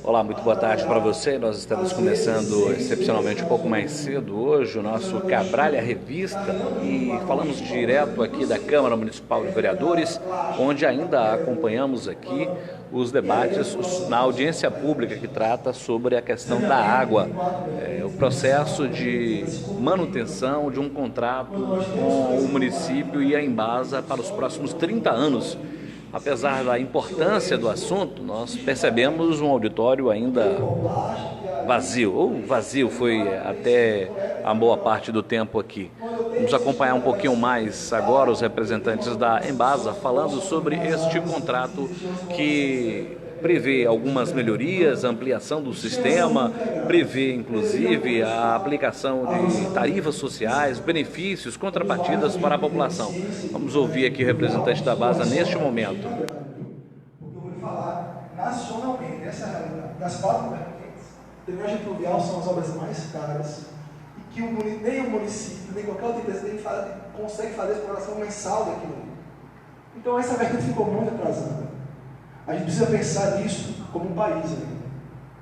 Olá, muito boa tarde para você. Nós estamos começando excepcionalmente um pouco mais cedo hoje o nosso Cabralha Revista e falamos direto aqui da Câmara Municipal de Vereadores, onde ainda acompanhamos aqui os debates na audiência pública que trata sobre a questão da água, o processo de manutenção de um contrato com o município e a Embasa para os próximos 30 anos. Apesar da importância do assunto, nós percebemos um auditório ainda vazio, ou vazio foi até a boa parte do tempo aqui. Vamos acompanhar um pouquinho mais agora os representantes da Embasa falando sobre este contrato que prevê algumas melhorias, ampliação do sistema, prevê inclusive a aplicação de tarifas sociais, benefícios, contrapartidas para a população. Vamos ouvir aqui o representante da Embasa neste momento. Porque eu vou falar nacionalmente, essa é a realidade. Das 4 vertentes, drenagem pluvial são as obras mais caras e que nem o município, nem qualquer outra empresa consegue fazer a exploração mensal daquilo ali. Então essa vertente ficou muito atrasada. A gente precisa pensar nisso como um país ainda,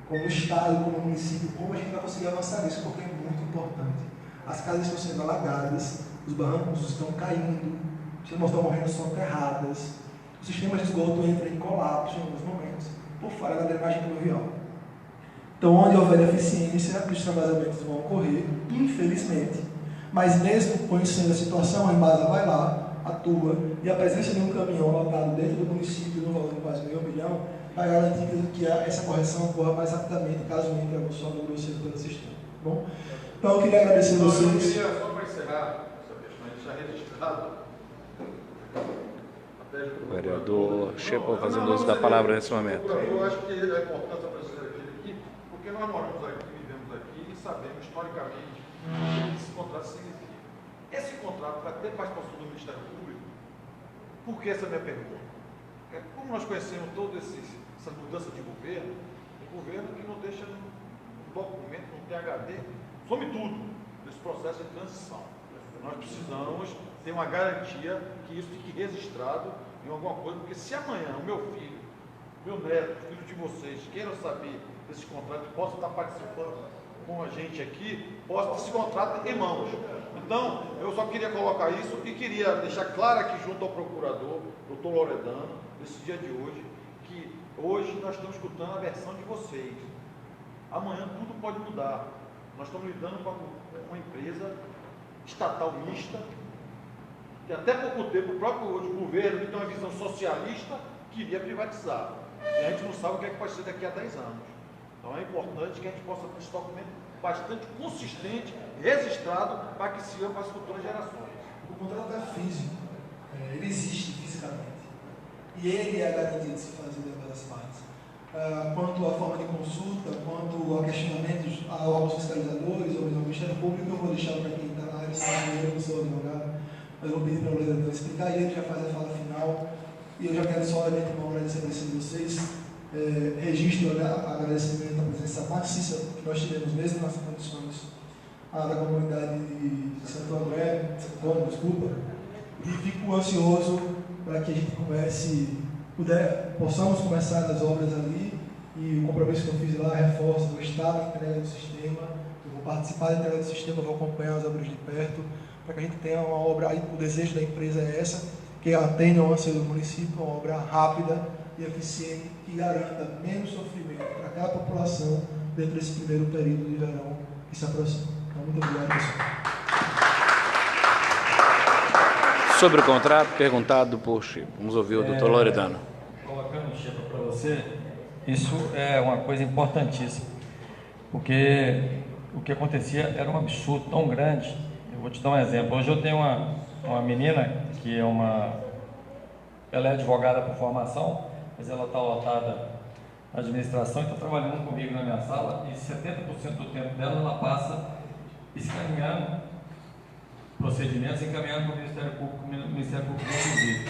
como um estado, como um município, como a gente vai conseguir avançar nisso, porque é muito importante. As casas estão sendo alagadas, os barrancos estão caindo, as pessoas estão morrendo soterradas, o sistema de esgoto entra em colapso em alguns momentos, por fora da drenagem pluvial. Então, onde houver deficiência, os extravasamentos vão ocorrer, infelizmente. Mas mesmo conhecendo a situação, a Embasa vai lá, atua, e a presença de um caminhão lotado dentro do município, no valor de quase R$500 milhões, vai garantir que essa correção ocorra mais rapidamente, caso entre a sua grossura pelo sistema. Bom? Então, eu queria agradecer a vocês. Eu queria, só para encerrar essa questão, a gente já registrado. O vereador Sheppel fazendo uso da palavra nesse momento. Eu acho que é importante a presença dele aqui, porque nós moramos aqui, vivemos aqui e sabemos historicamente que esse contrato significa. Esse contrato vai ter participação do Ministério Público. Por que essa é a minha pergunta? Como nós conhecemos toda essa mudança de governo, um governo que não deixa um documento, não tem HD, some tudo desse processo de transição. Nós precisamos ter uma garantia que isso fique registrado em alguma coisa, porque se amanhã o meu filho, meu neto, o filho de vocês queiram saber desse contrato, possa estar participando com a gente aqui, possa ter esse contrato em mãos. Então, eu só queria colocar isso e queria deixar claro aqui junto ao procurador, doutor Loredano, nesse dia de hoje, que hoje nós estamos escutando a versão de vocês. Amanhã tudo pode mudar. Nós estamos lidando com uma empresa estatal mista, que até pouco tempo o próprio governo, que tem uma visão socialista, queria privatizar. E a gente não sabe o que é que pode ser daqui a 10 anos. Então é importante que a gente possa ter esse documento bastante consistente, registrado, para que sirva para as futuras gerações. O contrato é físico, ele existe fisicamente. E ele é a garantia de se fazer dentro das partes. Quanto à forma de consulta, quanto a questionamentos a órgãos fiscalizadores ou ao Ministério Público, eu vou deixar para quem está na área, eu não sou advogado, mas eu vou pedir para o Leandro explicar e ele já faz a fala final. E eu já quero só agradecer a presença de vocês. Registro agradecimento à presença maciça que nós tivemos mesmo nas condições da comunidade de Santo André, desculpa, e fico ansioso para que a gente possamos começar as obras ali, e o compromisso que eu fiz lá reforça o estado de entrega do sistema. Eu vou participar da entrega do sistema, vou acompanhar as obras de perto, para que a gente tenha uma obra, o desejo da empresa é essa, que atenda ao anseio do município, uma obra rápida e eficiente, que garanta menos sofrimento para cada população dentro desse primeiro período de verão que se aproxima. Então, muito obrigado, pessoal. Sobre o contrato, perguntado por Sheppel. Vamos ouvir o doutor Loredano. Colocando o Sheppel para você, isso é uma coisa importantíssima, porque o que acontecia era um absurdo tão grande. Eu vou te dar um exemplo. Hoje eu tenho uma menina que ela é advogada por formação, mas ela está lotada na administração e está trabalhando comigo na minha sala, e 70% do tempo dela ela passa escaneando procedimentos, encaminhando para o Ministério Público inclusive.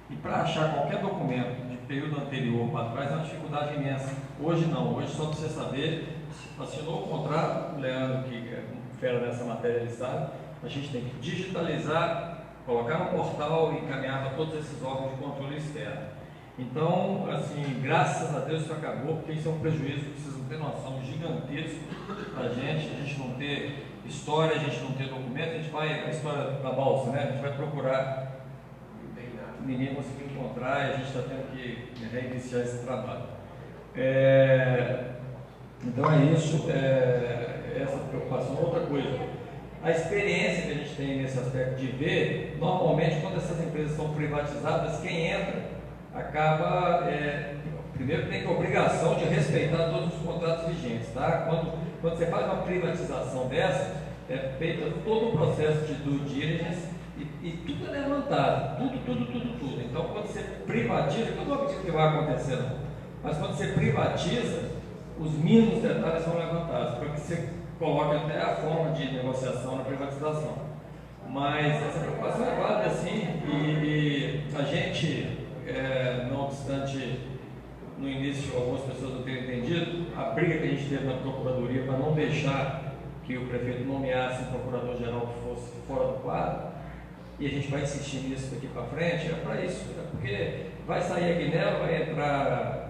E para achar qualquer documento de período anterior para trás é uma dificuldade imensa. Hoje não, hoje só para você saber, assinou o contrato, o Leandro, que é fera nessa matéria, ele sabe, a gente tem que digitalizar, colocar no portal e encaminhar para todos esses órgãos de controle externo. Então, assim, graças a Deus isso acabou, porque isso é um prejuízo, vocês não têm noção, gigantesco para a gente não ter história, a gente não ter documento, a gente vai, a história da balsa, né? A gente vai procurar, ninguém conseguiu encontrar, e a gente está tendo que reiniciar esse trabalho. Então é isso, essa preocupação. Outra coisa, a experiência que a gente tem nesse aspecto de ver, normalmente quando essas empresas são privatizadas, quem entra acaba, primeiro tem que a obrigação de respeitar todos os contratos vigentes, tá? Quando você faz uma privatização dessa, é feito todo o processo de due diligence e tudo é levantado, tudo. Então quando você privatiza, eu não acredito que vai acontecer não, mas quando você privatiza, os mínimos detalhes são levantados, para que você coloque até a forma de negociação na privatização. Mas essa preocupação é válida sim, e a gente, não obstante no início algumas pessoas não terem entendido, a briga que a gente teve na Procuradoria para não deixar que o prefeito nomeasse um procurador-geral que fosse fora do quadro, e a gente vai insistir nisso daqui para frente, é para isso, porque vai sair a Guinel, vai entrar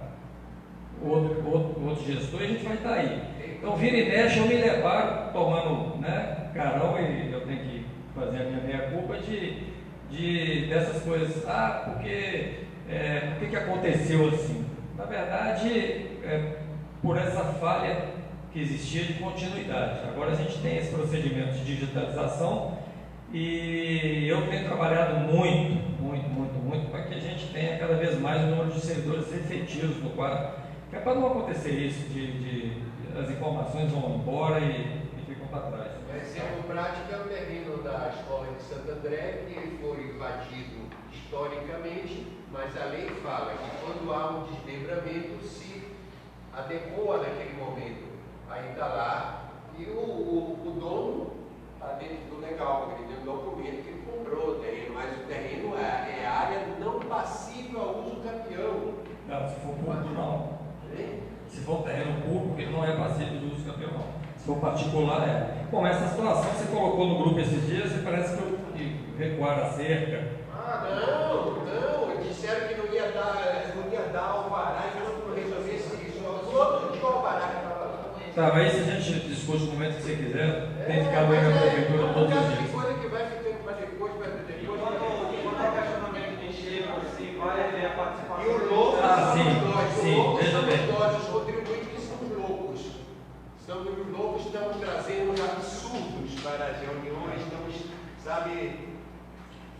outro gestor e a gente vai estar aí. Então, vira e mexe, eu me deparo tomando, né, carão, e eu tenho que fazer a minha meia-culpa dessas coisas. Por que aconteceu assim? Na verdade, por essa falha que existia de continuidade. Agora a gente tem esse procedimento de digitalização e eu tenho trabalhado muito para que a gente tenha cada vez mais o número de servidores efetivos no quadro. Que é para não acontecer isso, as informações vão embora e ficam para trás. O exemplo prático é o terreno da escola de Santo André, que ele foi invadido historicamente, mas a lei fala que quando há um desmembramento se adequa naquele momento a está lá e o dono está dentro do legal, porque ele tem um documento que ele comprou o terreno, mas o terreno é área não passível a uso campeão. Não, se for público não. Se for terreno público, ele não é passível de uso campeão não. Se for particular, é. Bom, essa situação você colocou no grupo esses dias e parece que recuaram a cerca. Não, disseram que não ia dar alvará enquanto não resolvesse isso. Todo dia o alvará que estava lá. Tá, mas se a gente discute no momento que você quiser, tem ficado aí na prefeitura todos os dias. Tem coisa que vai ficando para depois. Quando o questionamento de enxergo, assim, vai haver a participação. E o louco sim, veja bem. Nós, os contribuintes, que são loucos. Os loucos estão trazendo absurdos para as reuniões, sabe.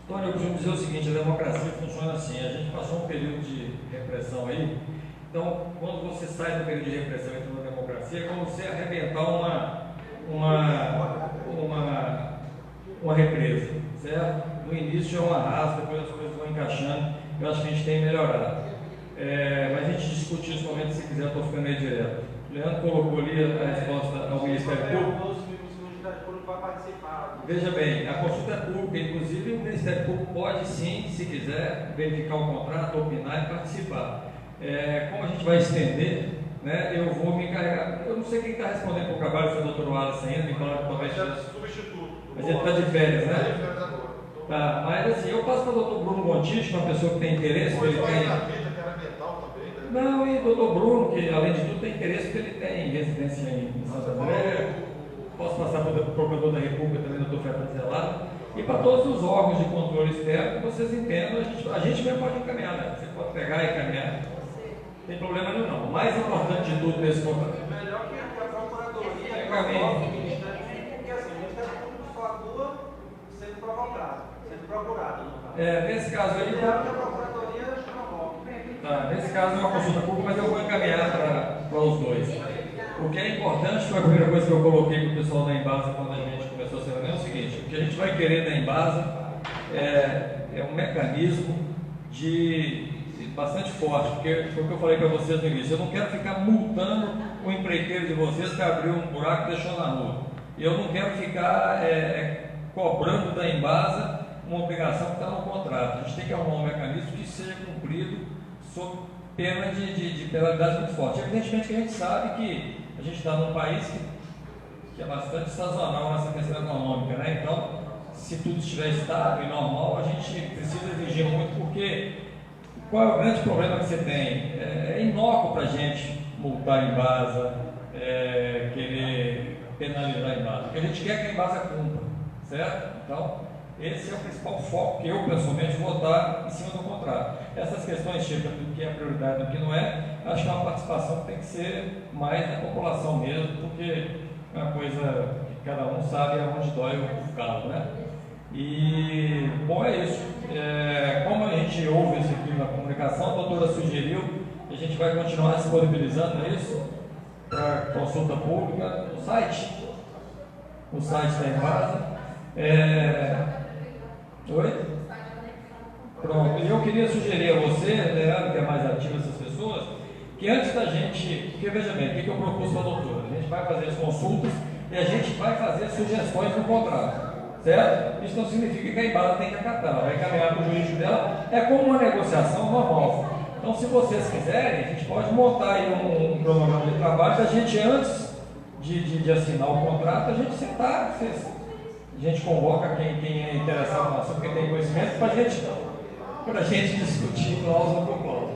Tony, eu costumo dizer o seguinte, a democracia funciona assim, a gente passou um período de repressão aí, então quando você sai do período de repressão e entra na democracia, é como você arrebentar uma represa, certo? No início é um arraso, depois as coisas vão encaixando, eu acho que a gente tem melhorado. Mas a gente discute isso no momento, se quiser, eu estou ficando meio direto. O Leandro colocou ali a resposta ao Ministério Público. Vai participar. Veja bem, a consulta é pública, inclusive o Ministério Público pode sim, se quiser, verificar o contrato, opinar e participar. Como a gente vai estender, né, eu vou me encarregar. Eu não sei quem está respondendo para o trabalho, se é o Dr. Wallace ainda, me falaram que talvez. Substituto. Mas ele está de férias, né? Tá, mas assim, eu passo para o Dr. Bruno Montijo, uma pessoa que tem interesse, ele tem. Não, e o Dr. Bruno, que além de tudo tem interesse, porque ele tem residência em Santo André. Posso passar para o Procurador da República também, Dr. Fernando Zelado, e para todos os órgãos de controle externo, que vocês entendam, a gente mesmo pode encaminhar, né? Você pode pegar e encaminhar, não tem problema nenhum não. O mais importante de tudo nesse contrato. Melhor que a Procuradoria, encaminhe. porque assim, o Ministério Público só atua sendo provocado, sendo procurado. Nesse caso aí. A Procuradoria provoca. Tá, nesse caso é uma consulta pública, mas eu vou encaminhar para os dois. O que é importante, foi a primeira coisa que eu coloquei para o pessoal da Embasa quando a gente começou a ser reunião, é o seguinte: o que a gente vai querer da Embasa é um mecanismo bastante forte, porque foi o que eu falei para vocês no início, eu não quero ficar multando o empreiteiro de vocês que abriu um buraco e deixou na rua. E eu não quero ficar cobrando da Embasa uma obrigação que está no contrato. A gente tem que arrumar um mecanismo que seja cumprido sob pena de penalidade muito forte. Evidentemente que a gente sabe que a gente está num país que é bastante sazonal nessa questão econômica, né? Então, se tudo estiver estável e normal, a gente precisa exigir muito, porque qual é o grande problema que você tem? É inócuo para a gente multar a Embasa, querer penalizar a Embasa, porque a gente quer que a Embasa cumpra, certo? Então, esse é o principal foco que eu, pessoalmente, vou dar em cima do contrato. Essas questões, Chico, do que é prioridade e do que não é, acho que é uma participação que tem que ser mais da população mesmo, porque é uma coisa que cada um sabe aonde dói o calo, né? E, bom, é isso. Como a gente ouve isso aqui na comunicação, a doutora sugeriu que a gente vai continuar disponibilizando isso para consulta pública no site da Embasa. Oi? Pronto. E eu queria sugerir a você, Leandro, que é mais ativo essas pessoas, que antes da gente, porque veja bem, o que eu propus para a doutora? A gente vai fazer as consultas e a gente vai fazer sugestões no contrato. Certo? Isso não significa que a Embasa tem que acatar, ela vai encaminhar para o jurídico dela, é como uma negociação normal. Então, se vocês quiserem, a gente pode montar aí um cronograma de trabalho, da gente antes de assinar o contrato, a gente sentar, a gente convoca quem é interessado no assunto, quem tem conhecimento, para a gente discutir cláusula por cláusula.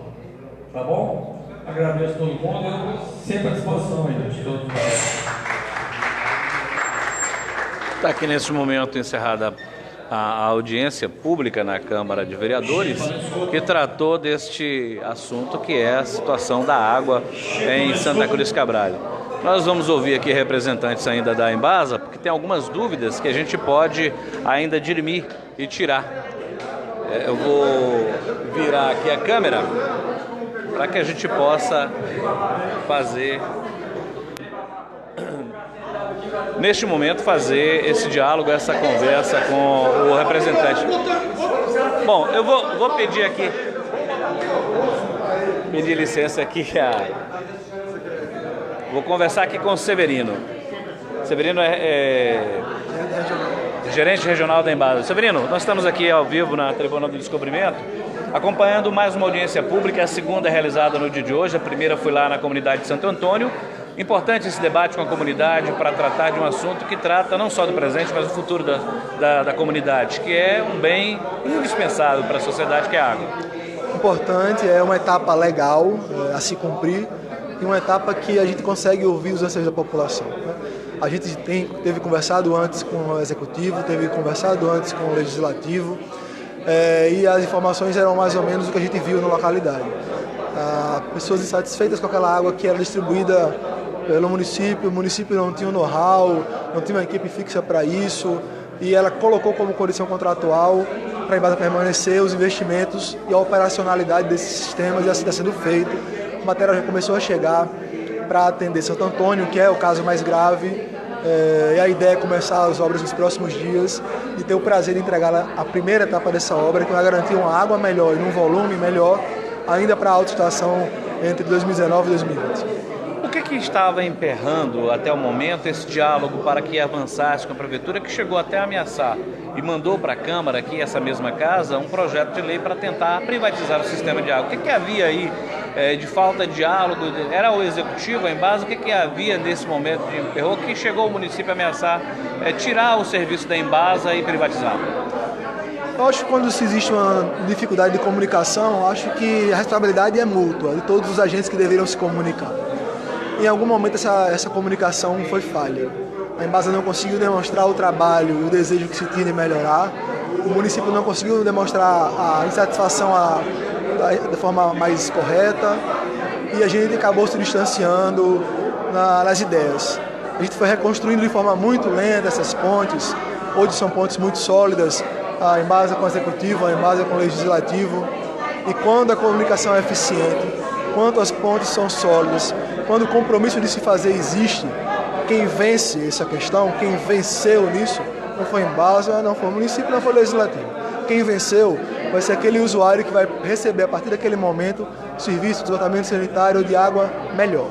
Tá bom? Agradeço a todo mundo, eu estou sempre à disposição aí de todos vocês. Está aqui nesse momento encerrada a audiência pública na Câmara de Vereadores, que tratou deste assunto, que é a situação da água em Santa Cruz Cabrália. Nós vamos ouvir aqui representantes ainda da Embasa, porque tem algumas dúvidas que a gente pode ainda dirimir e tirar. Eu vou virar aqui a câmera para que a gente possa fazer... neste momento, fazer esse diálogo, essa conversa com o representante. Bom, eu vou pedir aqui, pedir licença aqui, vou conversar aqui com o Severino. Severino é gerente regional da Embasa. Severino, nós estamos aqui ao vivo na Tribuna do Descobrimento, acompanhando mais uma audiência pública, a segunda é realizada no dia de hoje, a primeira foi lá na comunidade de Santo Antônio. Importante esse debate com a comunidade para tratar de um assunto que trata não só do presente, mas do futuro da comunidade, que é um bem indispensável para a sociedade, que é a água. Importante, é uma etapa legal a se cumprir e uma etapa que a gente consegue ouvir os anseios da população. Né? A gente teve conversado antes com o Executivo, teve conversado antes com o Legislativo e as informações eram mais ou menos o que a gente viu na localidade. Pessoas insatisfeitas com aquela água que era distribuída pelo município, o município não tinha um know-how, não tinha uma equipe fixa para isso, e ela colocou como condição contratual para a Embasa permanecer os investimentos e a operacionalidade desses sistemas, e assim está sendo feito. A matéria já começou a chegar para atender Santo Antônio, que é o caso mais grave, e a ideia é começar as obras nos próximos dias e ter o prazer de entregar a primeira etapa dessa obra, que vai garantir uma água melhor e um volume melhor, ainda para a autoestação entre 2019 e 2020. O que estava emperrando até o momento esse diálogo para que avançasse com a Prefeitura, que chegou até a ameaçar e mandou para a Câmara, aqui essa mesma casa, um projeto de lei para tentar privatizar o sistema de água? O que havia aí de falta de diálogo? Era o Executivo, a Embasa? O que havia nesse momento de emperrou que chegou o município a ameaçar tirar o serviço da Embasa e privatizar? Eu acho que quando se existe uma dificuldade de comunicação, acho que a responsabilidade é mútua de todos os agentes que deveriam se comunicar. Em algum momento essa comunicação foi falha. A Embasa não conseguiu demonstrar o trabalho e o desejo que se tinha de melhorar. O município não conseguiu demonstrar a insatisfação da forma mais correta. E a gente acabou se distanciando nas ideias. A gente foi reconstruindo de forma muito lenta essas pontes. Hoje são pontes muito sólidas. A Embasa com o Executivo, a Embasa com o Legislativo. E quando a comunicação é eficiente, quando as pontes são sólidas, quando o compromisso de se fazer existe, quem vence essa questão, quem venceu nisso, não foi a Embasa, não foi o município, não foi o Legislativo. Quem venceu vai ser aquele usuário que vai receber, a partir daquele momento, serviço de esgotamento sanitário ou de água melhor.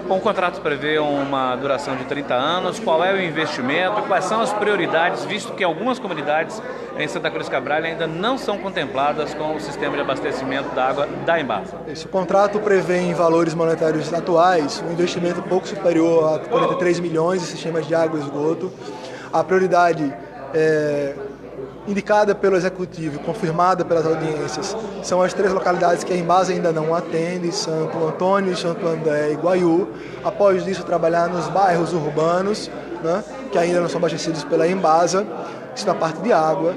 Bom, o contrato prevê uma duração de 30 anos. Qual é o investimento? Quais são as prioridades, visto que algumas comunidades em Santa Cruz Cabrália ainda não são contempladas com o sistema de abastecimento da água da Embasa? O contrato prevê em valores monetários atuais um investimento pouco superior a 43 milhões em sistemas de água e esgoto. A prioridade indicada pelo Executivo, confirmada pelas audiências, são as 3 localidades que a Embasa ainda não atende, Santo Antônio, Santo André e Guaiú. Após isso, trabalhar nos bairros urbanos, né, que ainda não são abastecidos pela Embasa, isso na parte de água.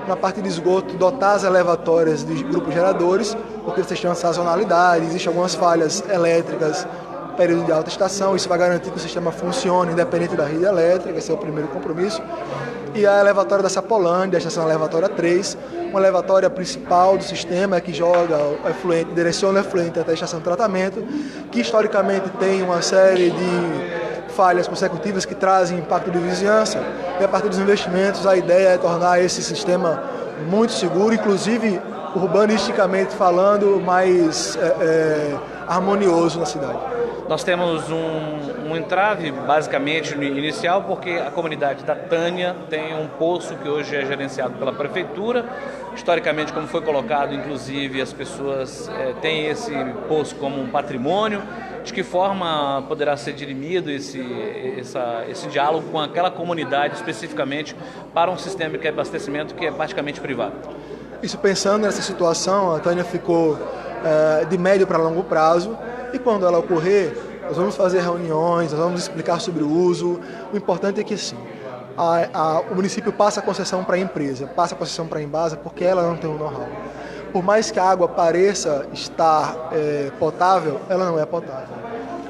Na parte de esgoto, dotar as elevatórias de grupos geradores, porque vocês têm uma sazonalidade, existem algumas falhas elétricas no período de alta estação, isso vai garantir que o sistema funcione independente da rede elétrica, esse é o primeiro compromisso. E a elevatória da Sapolândia, a estação elevatória 3, uma elevatória principal do sistema que joga o efluente, direciona o efluente até a estação de tratamento, que historicamente tem uma série de falhas consecutivas que trazem impacto de vizinhança, e a partir dos investimentos a ideia é tornar esse sistema muito seguro, inclusive urbanisticamente falando, mais harmonioso na cidade. Nós temos um entrave, basicamente, inicial, porque a comunidade da Tânia tem um poço que hoje é gerenciado pela prefeitura. Historicamente, como foi colocado, inclusive, as pessoas têm esse poço como um patrimônio. De que forma poderá ser dirimido esse diálogo com aquela comunidade, especificamente, para um sistema de abastecimento que é praticamente privado? Isso, pensando nessa situação, a Tânia ficou de médio para longo prazo, e quando ela ocorrer, nós vamos fazer reuniões, nós vamos explicar sobre o uso. O importante é que, assim, o município passa a concessão para a empresa, passa a concessão para a Embasa, porque ela não tem o know-how. Por mais que a água pareça estar potável, ela não é potável.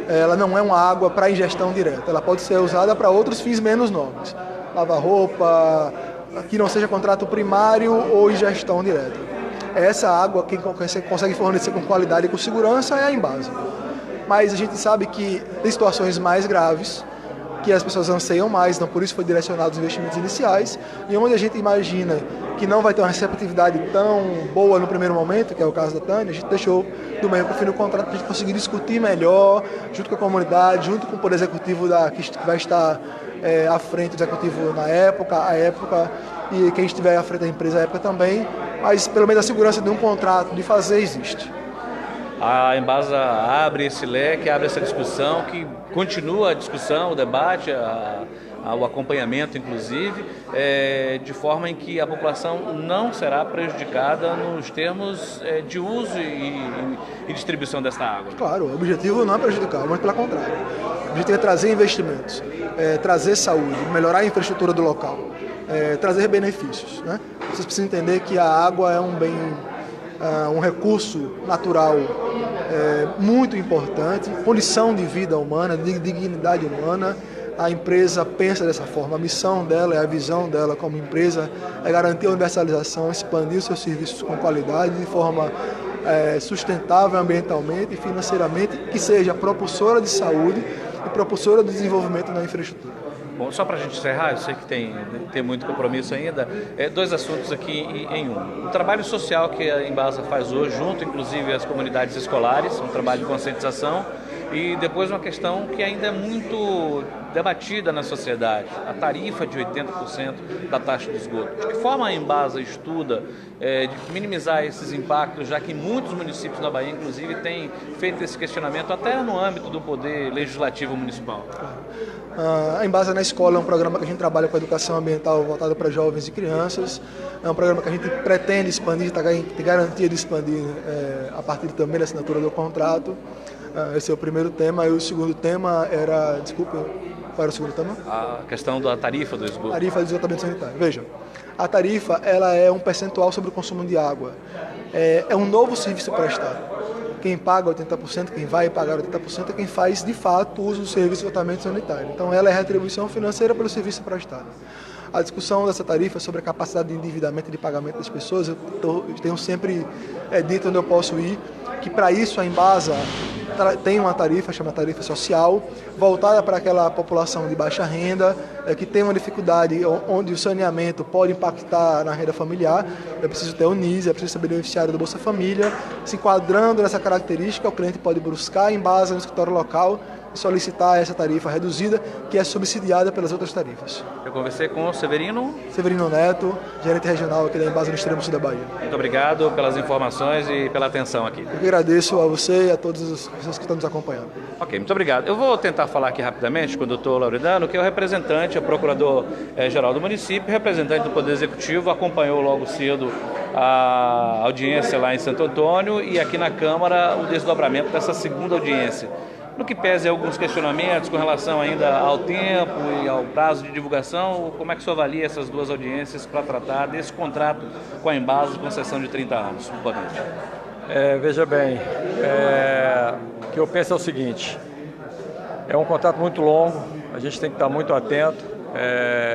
Ela não é uma água para ingestão direta, ela pode ser usada para outros fins menos nobres. Lavar roupa, que não seja contrato primário ou ingestão direta. Essa água, quem consegue fornecer com qualidade e com segurança é a Embasa. Mas a gente sabe que tem situações mais graves, que as pessoas anseiam mais, então por isso foi direcionado os investimentos iniciais, e onde a gente imagina que não vai ter uma receptividade tão boa no primeiro momento, que é o caso da Tânia, a gente deixou do meio para o fim do contrato para a gente conseguir discutir melhor, junto com a comunidade, junto com o Poder Executivo que vai estar à frente do Executivo na época, e quem estiver à frente da empresa à época também, mas pelo menos a segurança de um contrato, de fazer, existe. A Embasa abre esse leque, abre essa discussão, que continua a discussão, o debate, o acompanhamento, inclusive, de forma em que a população não será prejudicada nos termos de uso e distribuição desta água. Claro, o objetivo não é prejudicar, mas pelo contrário. O objetivo é trazer investimentos, trazer saúde, melhorar a infraestrutura do local, trazer benefícios, né? Vocês precisam entender que a água é um bem, um recurso natural muito importante, condição de vida humana, de dignidade humana. A empresa pensa dessa forma, a missão dela, a visão dela como empresa é garantir a universalização, expandir os seus serviços com qualidade, de forma sustentável ambientalmente e financeiramente, que seja propulsora de saúde e propulsora do desenvolvimento na infraestrutura. Bom, só para a gente encerrar, eu sei que tem muito compromisso ainda, 2 assuntos aqui em um. O trabalho social que a Embasa faz hoje, junto inclusive às comunidades escolares, um trabalho de conscientização, e depois uma questão que ainda é muito debatida na sociedade, a tarifa de 80% da taxa de esgoto. De que forma a Embasa estuda de minimizar esses impactos, já que muitos municípios da Bahia, inclusive, têm feito esse questionamento até no âmbito do poder legislativo municipal? A Embasa na Escola é um programa que a gente trabalha com a educação ambiental voltada para jovens e crianças. É um programa que a gente pretende expandir, tem garantia de expandir a partir também da assinatura do contrato. Esse é o primeiro tema. E o segundo tema era... Desculpa, qual era o segundo tema? A questão da tarifa do esgoto. Tarifa de esgotamento sanitário. Veja, a tarifa ela é um percentual sobre o consumo de água. É um novo serviço prestado. Quem paga 80%, quem vai pagar 80% é quem faz, de fato, uso do serviço de esgotamento sanitário. Então, ela é retribuição financeira pelo serviço prestado. A discussão dessa tarifa sobre a capacidade de endividamento e de pagamento das pessoas, eu tenho sempre dito onde eu posso ir, que para isso a Embasa tem uma tarifa, chama tarifa social, voltada para aquela população de baixa renda, que tem uma dificuldade onde o saneamento pode impactar na renda familiar. É preciso ter o NIS, é preciso ser beneficiário do Bolsa Família. Se enquadrando nessa característica, o cliente pode buscar a Embasa no escritório local solicitar essa tarifa reduzida, que é subsidiada pelas outras tarifas. Eu conversei com o Severino Neto, gerente regional aqui da Embasa no extremo sul da Bahia. Muito obrigado pelas informações e pela atenção aqui. Eu que agradeço a você e a todas as pessoas que estão nos acompanhando. Ok, muito obrigado. Eu vou tentar falar aqui rapidamente com o doutor Lauredano, que é o representante, é o procurador-geral do município, representante do Poder Executivo, acompanhou logo cedo a audiência lá em Santo Antônio e aqui na Câmara o desdobramento dessa segunda audiência. No que pese alguns questionamentos com relação ainda ao tempo e ao prazo de divulgação, como é que o senhor avalia essas duas audiências para tratar desse contrato com a Embasa de concessão de 30 anos? Boa noite. Veja bem, o que eu penso é o seguinte, é um contrato muito longo, a gente tem que estar muito atento,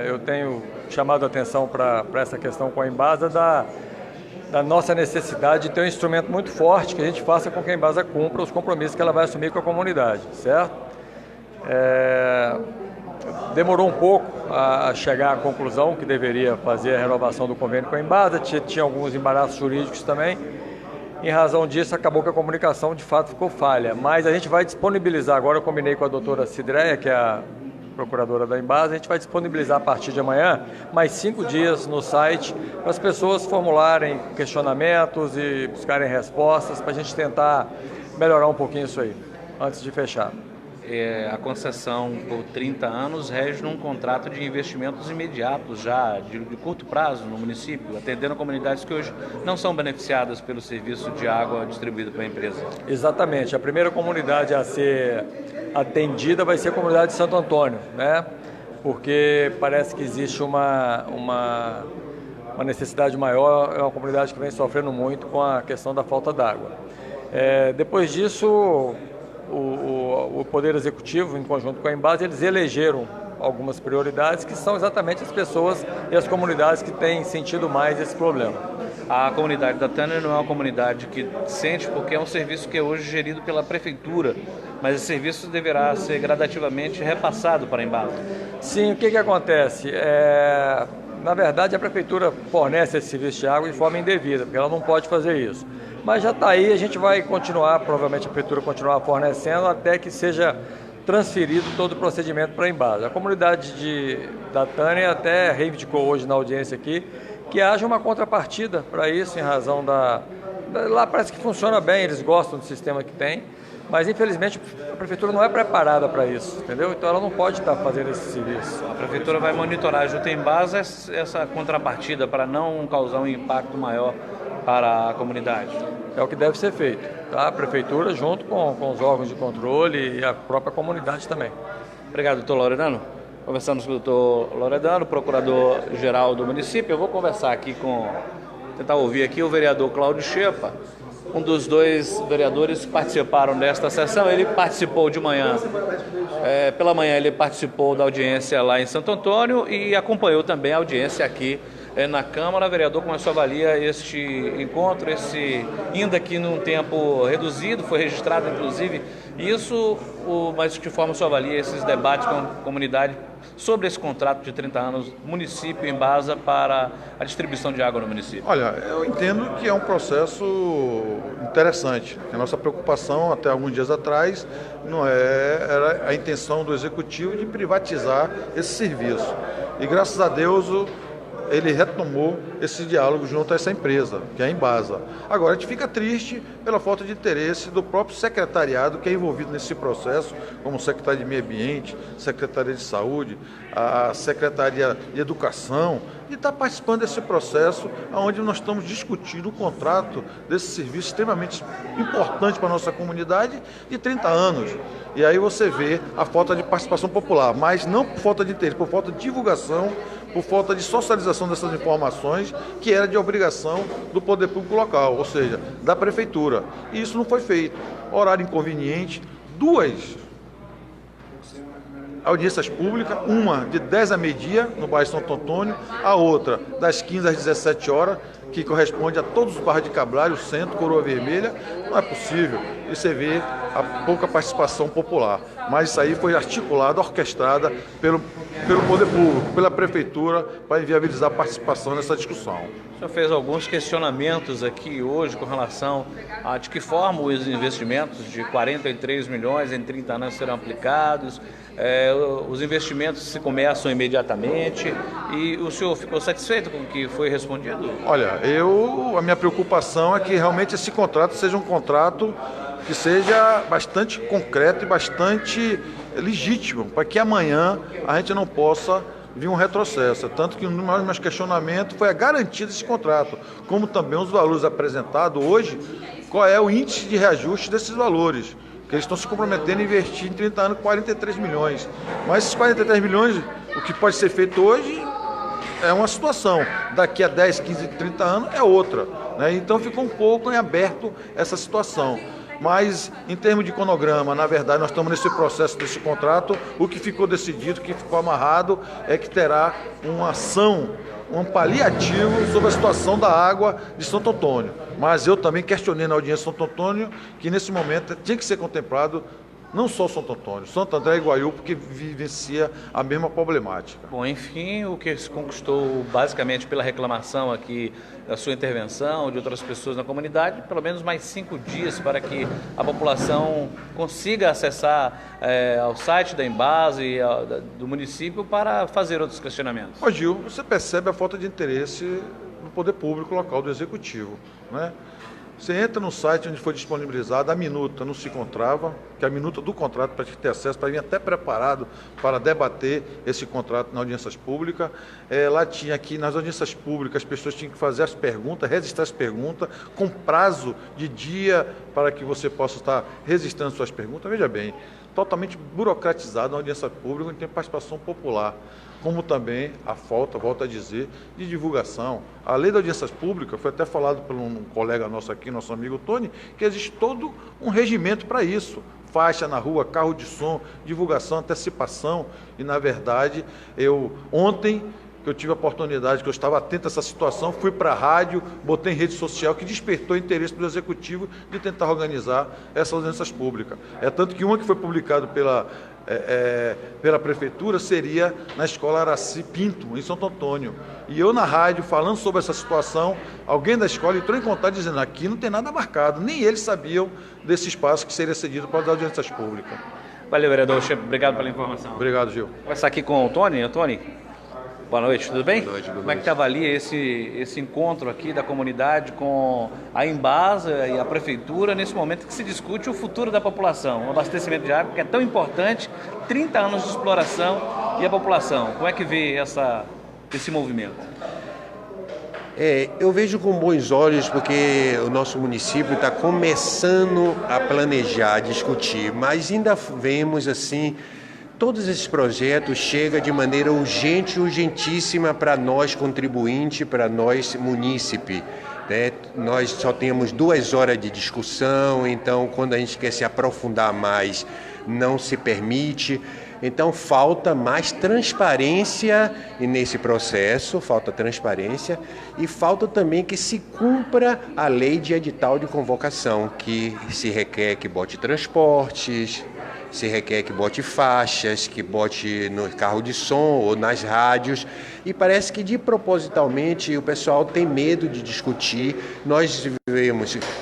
eu tenho chamado a atenção para essa questão com a Embasa da nossa necessidade de ter um instrumento muito forte que a gente faça com que a Embasa cumpra os compromissos que ela vai assumir com a comunidade, certo? Demorou um pouco a chegar à conclusão que deveria fazer a renovação do convênio com a Embasa, tinha alguns embaraços jurídicos também. Em razão disso, acabou que a comunicação de fato ficou falha, mas a gente vai disponibilizar, agora eu combinei com a doutora Cidreia, que é a procuradora da Embasa, a gente vai disponibilizar a partir de amanhã mais 5 dias no site para as pessoas formularem questionamentos e buscarem respostas para a gente tentar melhorar um pouquinho isso aí, antes de fechar. A concessão por 30 anos rege num contrato de investimentos imediatos já, de curto prazo no município, atendendo comunidades que hoje não são beneficiadas pelo serviço de água distribuído pela empresa. Exatamente. A primeira comunidade a ser atendida vai ser a comunidade de Santo Antônio, né? Porque parece que existe uma necessidade maior, é uma comunidade que vem sofrendo muito com a questão da falta d'água. Depois disso, o Poder Executivo, em conjunto com a Embasa, eles elegeram algumas prioridades que são exatamente as pessoas e as comunidades que têm sentido mais esse problema. A comunidade da Tânia não é uma comunidade que sente, porque é um serviço que é hoje gerido pela Prefeitura, mas esse serviço deverá ser gradativamente repassado para a Embasa. Sim, o que acontece? Na verdade, a Prefeitura fornece esse serviço de água de forma indevida, porque ela não pode fazer isso. Mas já está aí, a gente vai continuar, provavelmente a Prefeitura continuar fornecendo até que seja transferido todo o procedimento para a Embasa. A comunidade da Tânia até reivindicou hoje na audiência aqui que haja uma contrapartida para isso, em razão lá parece que funciona bem, eles gostam do sistema que tem, mas infelizmente a Prefeitura não é preparada para isso, entendeu? Então ela não pode estar fazendo esse serviço. A Prefeitura vai monitorar junto à Embasa essa contrapartida para não causar um impacto maior para a comunidade. É o que deve ser feito, tá? A Prefeitura junto com os órgãos de controle e a própria comunidade também. Obrigado, doutor Lauredano. Conversamos com o doutor Lauredano, procurador-geral do município. Eu vou conversar aqui tentar ouvir aqui o vereador Cláudio Chepa, um dos 2 vereadores que participaram desta sessão. Ele participou de manhã, pela manhã ele participou da audiência lá em Santo Antônio e acompanhou também a audiência aqui na Câmara. Vereador, como é que você avalia este encontro, ainda que num tempo reduzido, foi registrado inclusive isso, mas de que forma você avalia esses debates com a comunidade sobre esse contrato de 30 anos, município em Embasa, para a distribuição de água no município? Olha, eu entendo que é um processo interessante. A nossa preocupação até alguns dias atrás era a intenção do Executivo de privatizar esse serviço. E graças a Deus ele retomou esse diálogo junto a essa empresa, que é a Embasa. Agora, a gente fica triste pela falta de interesse do próprio secretariado que é envolvido nesse processo, como Secretaria de Meio Ambiente, Secretaria de Saúde, a Secretaria de Educação, e está participando desse processo onde nós estamos discutindo o contrato desse serviço extremamente importante para a nossa comunidade de 30 anos. E aí você vê a falta de participação popular, mas não por falta de interesse, por falta de divulgação, por falta de socialização dessas informações, que era de obrigação do poder público local, ou seja, da Prefeitura. E isso não foi feito. Horário inconveniente, 2 audiências públicas, uma de 10 a meio-dia no bairro Santo Antônio, a outra das 15 às 17 horas, que corresponde a todos os bairros de Cabral, o Centro, Coroa Vermelha. Não é possível. E você vê a pouca participação popular. Mas isso aí foi articulado, orquestrada pelo pelo poder público, pela prefeitura, para inviabilizar a participação nessa discussão. O senhor fez alguns questionamentos aqui hoje com relação a de que forma os investimentos de 43 milhões em 30 anos serão aplicados, os investimentos se começam imediatamente, e o senhor ficou satisfeito com o que foi respondido? Olha, a minha preocupação é que realmente esse contrato seja um contrato que seja bastante concreto e bastante legítimo, para que amanhã a gente não possa vir um retrocesso. Tanto que um dos meus questionamentos foi a garantia desse contrato, como também os valores apresentados hoje, qual é o índice de reajuste desses valores, que eles estão se comprometendo a investir em 30 anos 43 milhões. Mas esses 43 milhões, o que pode ser feito hoje é uma situação, daqui a 10, 15, 30 anos é outra, né? Então ficou um pouco em aberto essa situação. Mas, em termos de cronograma, na verdade, nós estamos nesse processo desse contrato. O que ficou decidido, o que ficou amarrado, é que terá uma ação, um paliativo sobre a situação da água de Santo Antônio. Mas eu também questionei na audiência de Santo Antônio que, nesse momento, tinha que ser contemplado não só Santo Antônio, Santo André e Guaiú, porque vivencia a mesma problemática. Bom, enfim, o que se conquistou basicamente pela reclamação aqui da sua intervenção, de outras pessoas na comunidade, pelo menos mais 5 dias para que a população consiga acessar ao site da Embasa e do município para fazer outros questionamentos. Ô Gil, você percebe a falta de interesse do poder público local, do executivo, né? Você entra no site onde foi disponibilizada, a minuta não se encontrava, que é a minuta do contrato para ter acesso, para vir até preparado para debater esse contrato nas audiências públicas. Lá tinha aqui, nas audiências públicas, as pessoas tinham que fazer as perguntas, registrar as perguntas, com prazo de dia para que você possa estar registrando suas perguntas. Veja bem, totalmente burocratizado na audiência pública, onde tem participação popular, como também a falta, volto a dizer, de divulgação. A lei das audiências públicas, foi até falado por um colega nosso aqui, nosso amigo Tony, que existe todo um regimento para isso. Faixa na rua, carro de som, divulgação, antecipação. E, na verdade, ontem, que eu tive a oportunidade, que eu estava atento a essa situação, fui para a rádio, botei em rede social, que despertou o interesse do Executivo de tentar organizar essas audiências públicas. Tanto que uma que foi publicada pela Prefeitura seria na Escola Araci Pinto, em Santo Antônio. E eu na rádio, falando sobre essa situação, alguém da escola entrou em contato dizendo: aqui não tem nada marcado, nem eles sabiam desse espaço que seria cedido para as audiências públicas. Valeu, vereador. Obrigado pela informação. Obrigado, Gil. Vou começar aqui com o Tony. Tony, boa noite, tudo bem? Boa noite. Como é que avalia esse encontro aqui da comunidade com a Embasa e a Prefeitura nesse momento que se discute o futuro da população, o abastecimento de água, que é tão importante, 30 anos de exploração, e a população? Como é que vê esse movimento? Eu vejo com bons olhos, porque o nosso município está começando a planejar, a discutir, mas ainda vemos assim, todos esses projetos chegam de maneira urgente, urgentíssima para nós contribuintes, para nós munícipe. Né? Nós só temos 2 horas de discussão, então quando a gente quer se aprofundar mais, não se permite. Então falta mais transparência nesse processo, falta transparência e falta também que se cumpra a lei de edital de convocação, que se requer que bote transportes, se requer que bote faixas, que bote no carro de som ou nas rádios, e parece que propositalmente o pessoal tem medo de discutir. Nós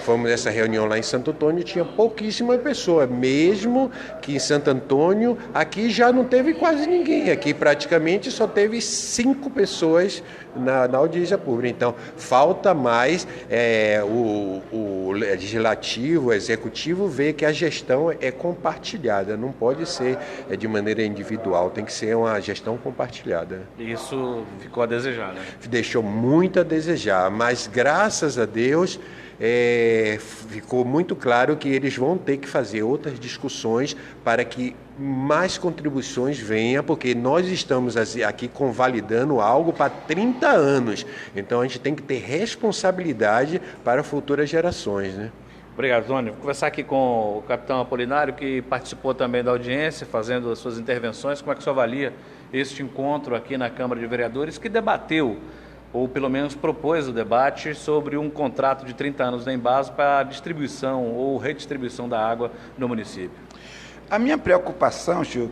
fomos nessa reunião lá em Santo Antônio, tinha pouquíssima pessoa, mesmo que em Santo Antônio, aqui já não teve quase ninguém, aqui praticamente só teve 5 pessoas na audiência pública. Então, falta mais o legislativo, o executivo ver que a gestão é compartilhada, não pode ser de maneira individual, tem que ser uma gestão compartilhada. Isso ficou a desejar, né? Deixou muito a desejar, mas graças a Deus ficou muito claro que eles vão ter que fazer outras discussões para que mais contribuições venham, porque nós estamos aqui convalidando algo para 30 anos. Então a gente tem que ter responsabilidade para futuras gerações, né? Obrigado, Tony. Vou conversar aqui com o capitão Apolinário, que participou também da audiência, fazendo as suas intervenções. Como é que você avalia este encontro aqui na Câmara de Vereadores, que debateu, ou pelo menos propôs o debate, sobre um contrato de 30 anos da Embasa para distribuição ou redistribuição da água no município? A minha preocupação, Gil,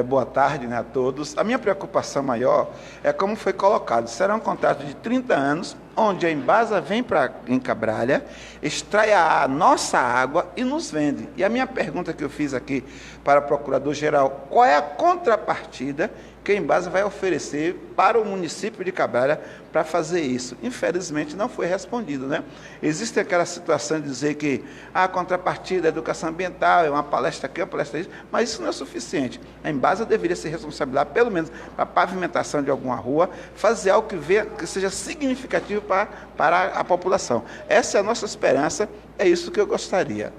Boa tarde, né, a todos. A minha preocupação maior é como foi colocado. Será um contrato de 30 anos, onde a Embasa vem em Cabralha, extrai a nossa água e nos vende. E a minha pergunta que eu fiz aqui para o Procurador-Geral, qual é a contrapartida que a Embasa vai oferecer para o município de Cabralha para fazer isso? Infelizmente não foi respondido, né? Existe aquela situação de dizer que a contrapartida é educação ambiental, é uma palestra aqui, uma palestra ali, mas isso não é suficiente. A Embasa deveria se responsabilizar, pelo menos, para a pavimentação de alguma rua, fazer algo que seja significativo para a população. Essa é a nossa esperança, é isso que eu gostaria.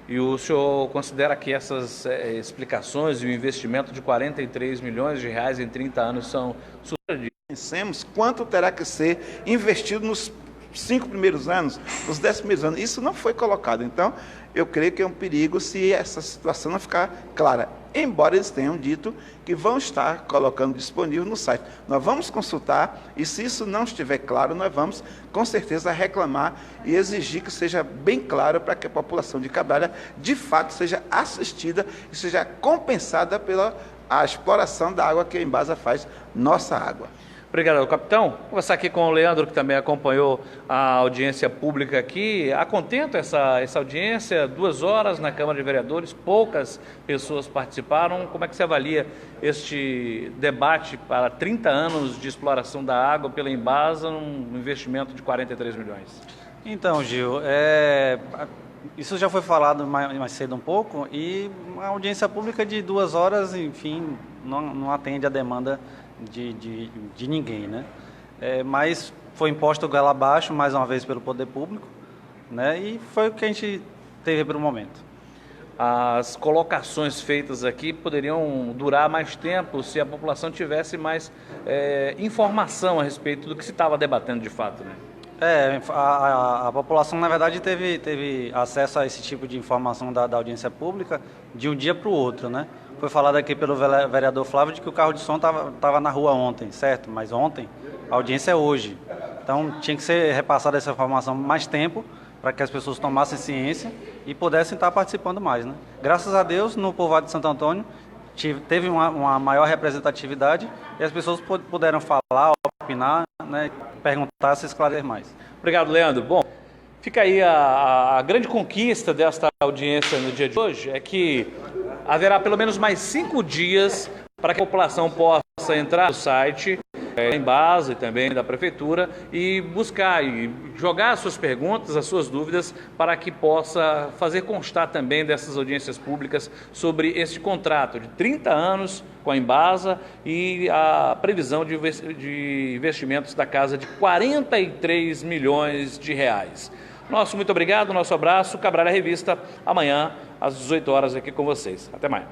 E o senhor considera que essas explicações e o investimento de 43 milhões de reais em 30 anos são suficientes? Pensemos quanto terá que ser investido nos 5 primeiros anos, nos 10 primeiros anos. Isso não foi colocado. Então, eu creio que é um perigo se essa situação não ficar clara. Embora eles tenham dito que vão estar colocando disponível no site. Nós vamos consultar e, se isso não estiver claro, nós vamos, com certeza, reclamar e exigir que seja bem claro para que a população de Cabralha, de fato, seja assistida e seja compensada pela exploração da água que a Embasa faz, nossa água. Obrigado, capitão. Vou conversar aqui com o Leandro, que também acompanhou a audiência pública aqui. A contento essa audiência, 2 horas na Câmara de Vereadores, poucas pessoas participaram. Como é que você avalia este debate para 30 anos de exploração da água pela Embasa, num investimento de 43 milhões? Então, Gil, isso já foi falado mais cedo um pouco, e a audiência pública de 2 horas, enfim, não atende a demanda de ninguém, né? Mas foi imposto o goela abaixo, mais uma vez, pelo poder público, né? E foi o que a gente teve para o momento. As colocações feitas aqui poderiam durar mais tempo se a população tivesse mais informação a respeito do que se estava debatendo de fato, né? A população, na verdade, teve acesso a esse tipo de informação da audiência pública de um dia para o outro, né? Foi falado aqui pelo vereador Flávio de que o carro de som estava na rua ontem, certo? Mas ontem, a audiência é hoje. Então, tinha que ser repassada essa informação mais tempo para que as pessoas tomassem ciência e pudessem estar participando mais, né? Graças a Deus, no povoado de Santo Antônio, teve uma maior representatividade e as pessoas puderam falar, opinar, né, perguntar, se esclarecer mais. Obrigado, Leandro. Bom, fica aí a grande conquista desta audiência no dia de hoje, é que haverá pelo menos mais 5 dias para que a população possa entrar no site da Embasa e também da Prefeitura e buscar e jogar as suas perguntas, as suas dúvidas, para que possa fazer constar também dessas audiências públicas sobre esse contrato de 30 anos com a Embasa e a previsão de investimentos da casa de 43 milhões de reais. Nosso muito obrigado, nosso abraço. Cabralha Revista, amanhã às 18 horas aqui com vocês. Até mais.